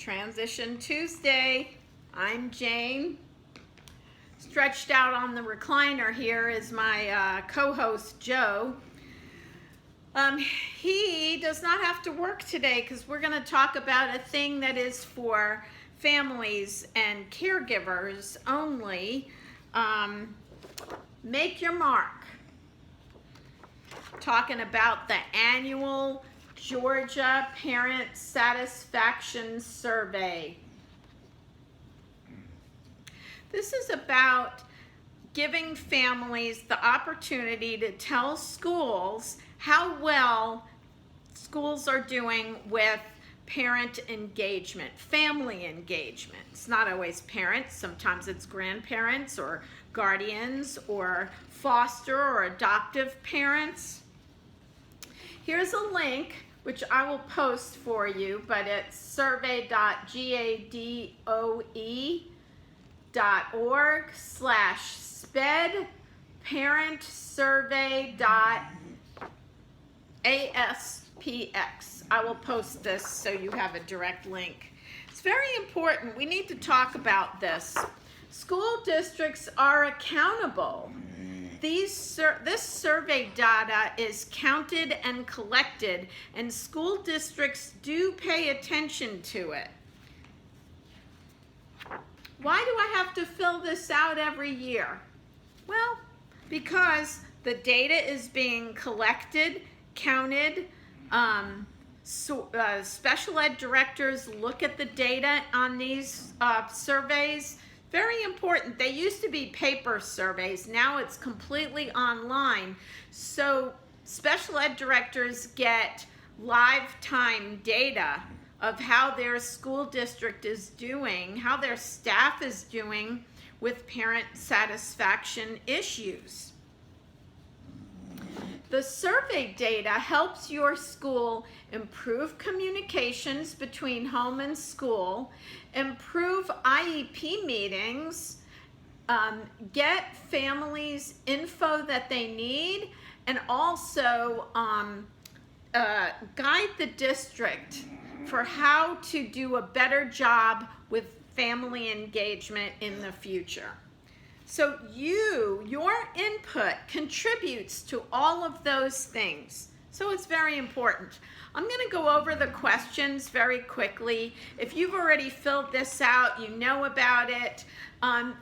Transition Tuesday. I'm Jane. Stretched out on the recliner here is my co-host Joe. He does not have to work today because we're going to talk about a thing that is for families and caregivers only. Make your mark. Talking about the annual Georgia Parent Satisfaction Survey. This is about giving families the opportunity to tell schools how well schools are doing with parent engagement, family engagement. It's not always parents, sometimes it's grandparents or guardians or foster or adoptive parents. Here's a link which I will post for you, but it's survey.gadoe.org/sped parentsurvey.aspx. I will post this so you have a direct link. It's very important. We need to talk about this. School districts are accountable. This survey data is counted and collected, and school districts do pay attention to it. Why do I have to fill this out every year? Well, because the data is being collected, counted. Special ed directors look at the data on these surveys. Very important. They used to be paper surveys. Now it's completely online. So special ed directors get lifetime data of how their school district is doing, how their staff is doing with parent satisfaction issues. The survey data helps your school improve communications between home and school, improve IEP meetings, get families info that they need, and also guide the district for how to do a better job with family engagement in the future. So your input contributes to all of those things. So it's very important. I'm going to go over the questions very quickly. If you've already filled this out, you know about it.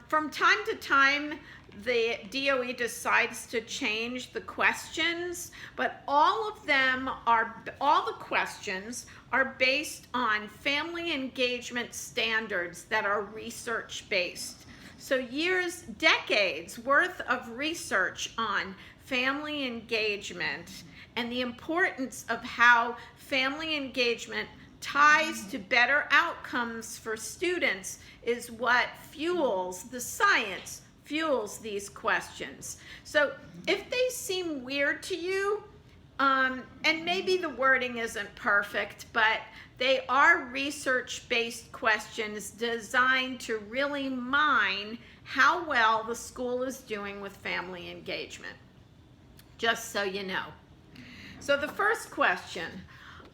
From time to time, the DOE decides to change the questions, but all the questions are based on family engagement standards that are research-based. So decades worth of research on family engagement and the importance of how family engagement ties to better outcomes for students is what fuels the science, fuels these questions. So if they seem weird to you, and maybe the wording isn't perfect, but they are research-based questions designed to really mine how well the school is doing with family engagement, just so you know. So the first question,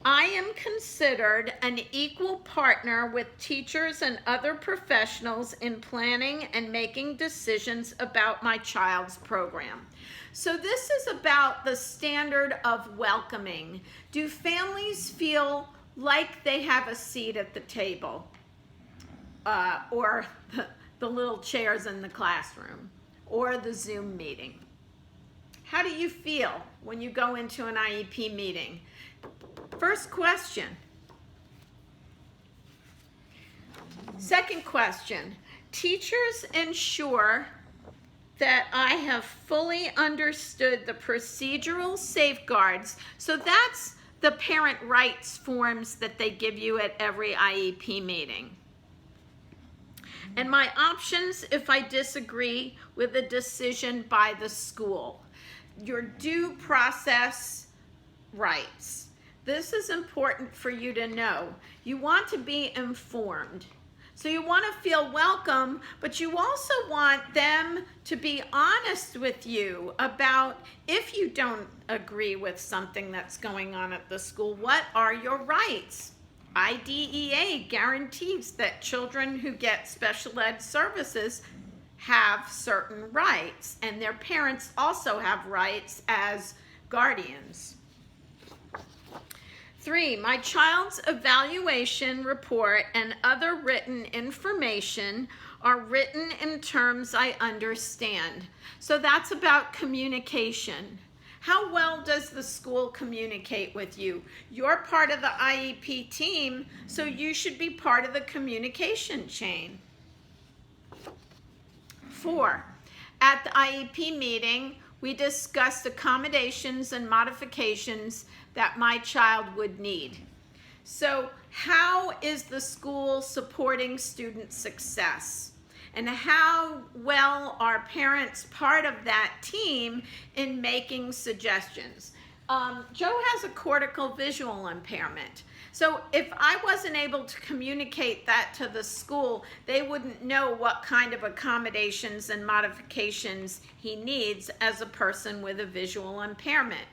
I am considered an equal partner with teachers and other professionals in planning and making decisions about my child's program. So this is about the standard of welcoming. Do families feel like they have a seat at the table, or the little chairs in the classroom, or the Zoom meeting? How do you feel when you go into an IEP meeting? First question. Second question, teachers ensure that I have fully understood the procedural safeguards. So that's the parent rights forms that they give you at every IEP meeting. And my options if I disagree with a decision by the school. Your due process rights. This is important for you to know. You want to be informed. So you want to feel welcome, but you also want them to be honest with you about if you don't agree with something that's going on at the school, what are your rights? IDEA guarantees that children who get special ed services have certain rights, and their parents also have rights as guardians. 3, my child's evaluation report and other written information are written in terms I understand. So that's about communication. How well does the school communicate with you? You're part of the IEP team, so you should be part of the communication chain. 4, at the IEP meeting, we discussed accommodations and modifications that my child would need. So how is the school supporting student success? And how well are parents part of that team in making suggestions? Joe has a cortical visual impairment. So if I wasn't able to communicate that to the school, they wouldn't know what kind of accommodations and modifications he needs as a person with a visual impairment.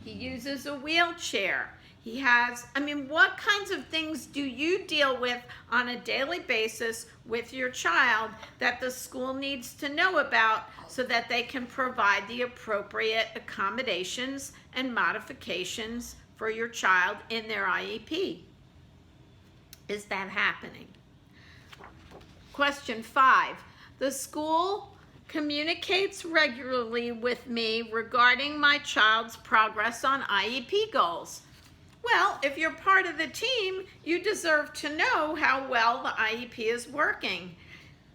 He uses a wheelchair. He has, what kinds of things do you deal with on a daily basis with your child that the school needs to know about so that they can provide the appropriate accommodations and modifications for your child in their IEP? Is that happening? Question 5, the school communicates regularly with me regarding my child's progress on IEP goals. Well, if you're part of the team, you deserve to know how well the IEP is working.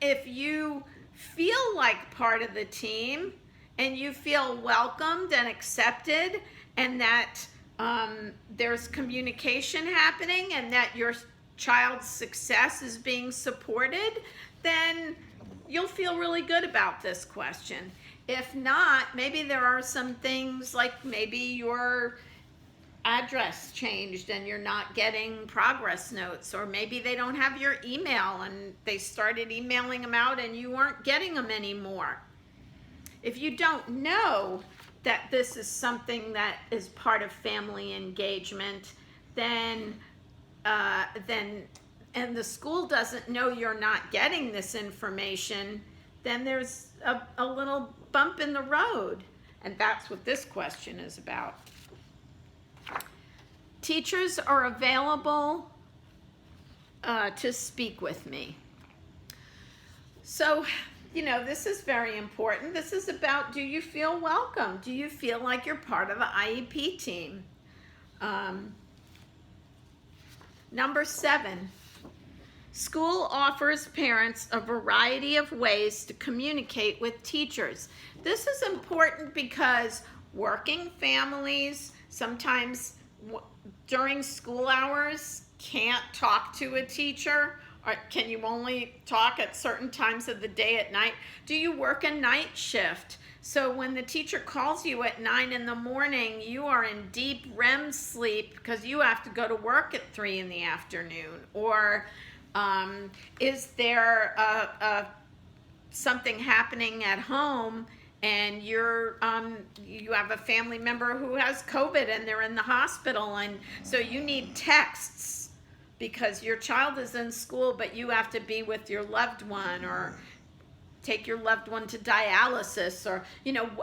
If you feel like part of the team and you feel welcomed and accepted and that there's communication happening and that your child's success is being supported, then you'll feel really good about this question. If not, maybe there are some things like maybe your address changed and you're not getting progress notes, or maybe they don't have your email and they started emailing them out and you weren't getting them anymore. If you don't know that this is something that is part of family engagement, then and the school doesn't know you're not getting this information, then there's a little bump in the road. And that's what this question is about. Teachers are available to speak with me. So, this is very important. This is about, do you feel welcome? Do you feel like you're part of the IEP team? Number 7, school offers parents a variety of ways to communicate with teachers. This is important because working families sometimes during school hours can't talk to a teacher, or can you only talk at certain times of the day at night? Do you work a night shift? So when the teacher calls you at 9 in the morning, you are in deep REM sleep because you have to go to work at 3 in the afternoon. Or is there something happening at home and you have a family member who has COVID and they're in the hospital, and so you need texts because your child is in school but you have to be with your loved one, or take your loved one to dialysis, or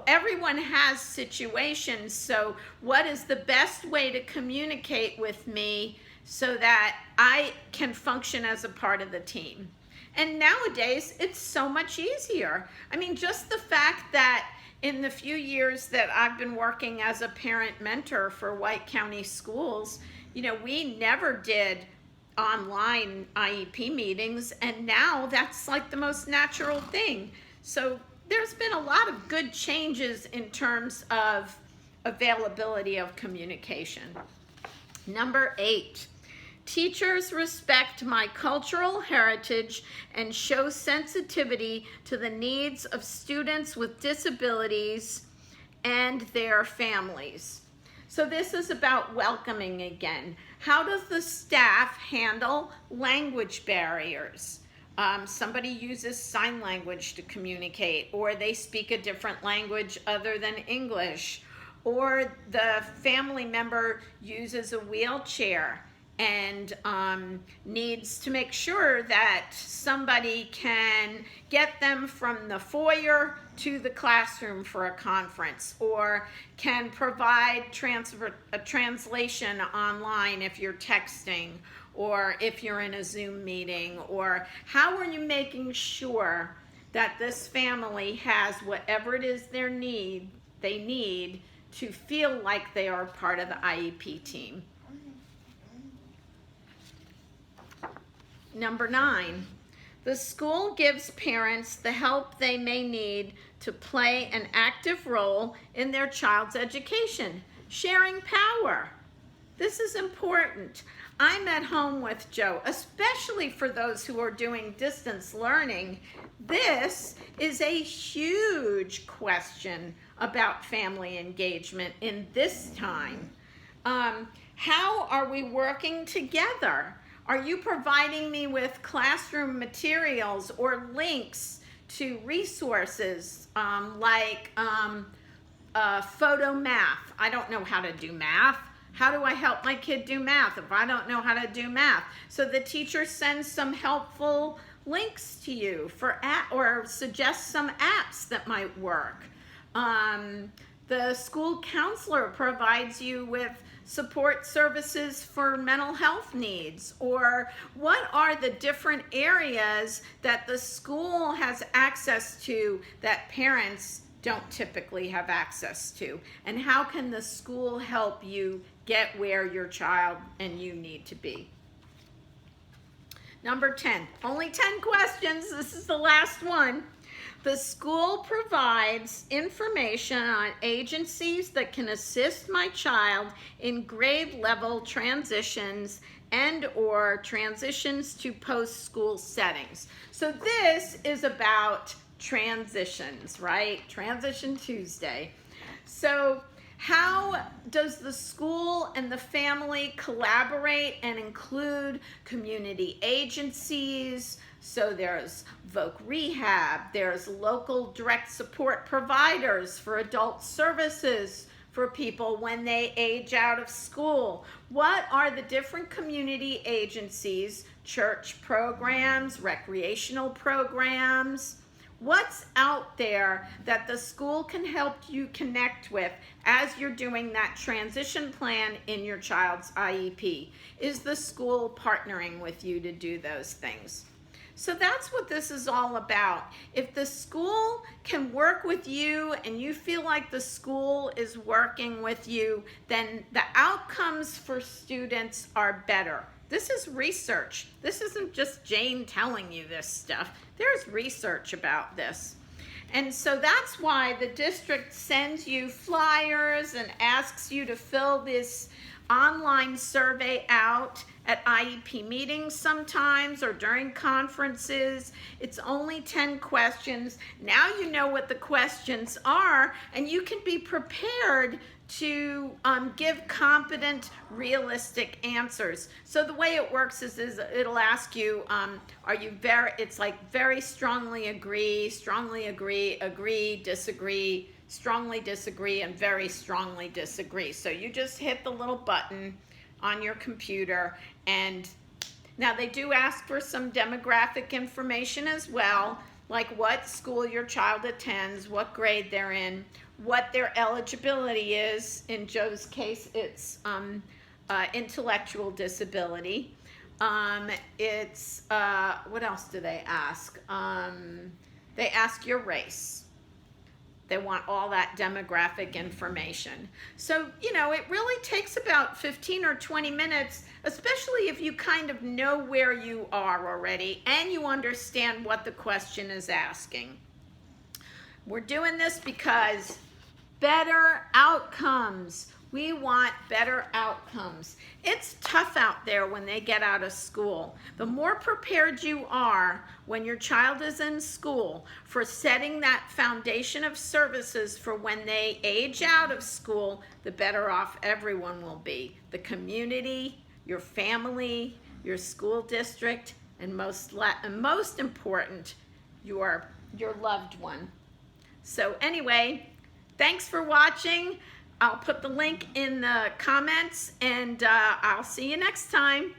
everyone has situations. So what is the best way to communicate with me so that I can function as a part of the team? And nowadays, it's so much easier. Just the fact that in the few years that I've been working as a parent mentor for White County Schools, we never did online IEP meetings, and now that's like the most natural thing. So there's been a lot of good changes in terms of availability of communication. Number 8, teachers respect my cultural heritage and show sensitivity to the needs of students with disabilities and their families. So this is about welcoming again. How does the staff handle language barriers? Somebody uses sign language to communicate, or they speak a different language other than English, or the family member uses a wheelchair and needs to make sure that somebody can get them from the foyer to the classroom for a conference, or can provide a translation online if you're texting, or if you're in a Zoom meeting, or how are you making sure that this family has whatever it is they need to feel like they are part of the IEP team. Number 9, the school gives parents the help they may need to play an active role in their child's education. Sharing power. This is important. I'm at home with Joe, especially for those who are doing distance learning. This is a huge question about family engagement in this time. How are we working together? Are you providing me with classroom materials or links to resources like photo math? I don't know how to do math. How do I help my kid do math if I don't know how to do math? So the teacher sends some helpful links to you or suggests some apps that might work. The school counselor provides you with support services for mental health needs, or what are the different areas that the school has access to that parents don't typically have access to, and how can the school help you get where your child and you need to be. Number 10, only 10 questions, this is the last one. The school provides information on agencies that can assist my child in grade level transitions and/or transitions to post-school settings. So this is about transitions, right? Transition Tuesday. So how does the school and the family collaborate and include community agencies? So there's Voc Rehab, there's local direct support providers for adult services for people when they age out of school. What are the different community agencies, church programs, recreational programs? What's out there that the school can help you connect with as you're doing that transition plan in your child's IEP? Is the school partnering with you to do those things? So that's what this is all about. If the school can work with you and you feel like the school is working with you, then the outcomes for students are better. This is research. This isn't just Jane telling you this stuff. There's research about this. And so that's why the district sends you flyers and asks you to fill this online survey out at IEP meetings sometimes or during conferences. It's only 10 questions. Now you know what the questions are, and you can be prepared to give competent, realistic answers. So the way it works is it'll ask you, are you it's like very strongly agree, disagree, strongly disagree, and very strongly disagree. So you just hit the little button on your computer, and now they do ask for some demographic information as well, like what school your child attends, what grade they're in, what their eligibility is. In Joe's case, it's intellectual disability. It's, what else do they ask? They ask your race. They want all that demographic information. So, you know, it really takes about 15 or 20 minutes, especially if you kind of know where you are already and you understand what the question is asking. We're doing this because better outcomes. We want better outcomes. It's tough out there when they get out of school. The more prepared you are when your child is in school for setting that foundation of services for when they age out of school, the better off everyone will be. The community, your family, your school district, and most important, your loved one. So anyway, thanks for watching. I'll put the link in the comments, and I'll see you next time.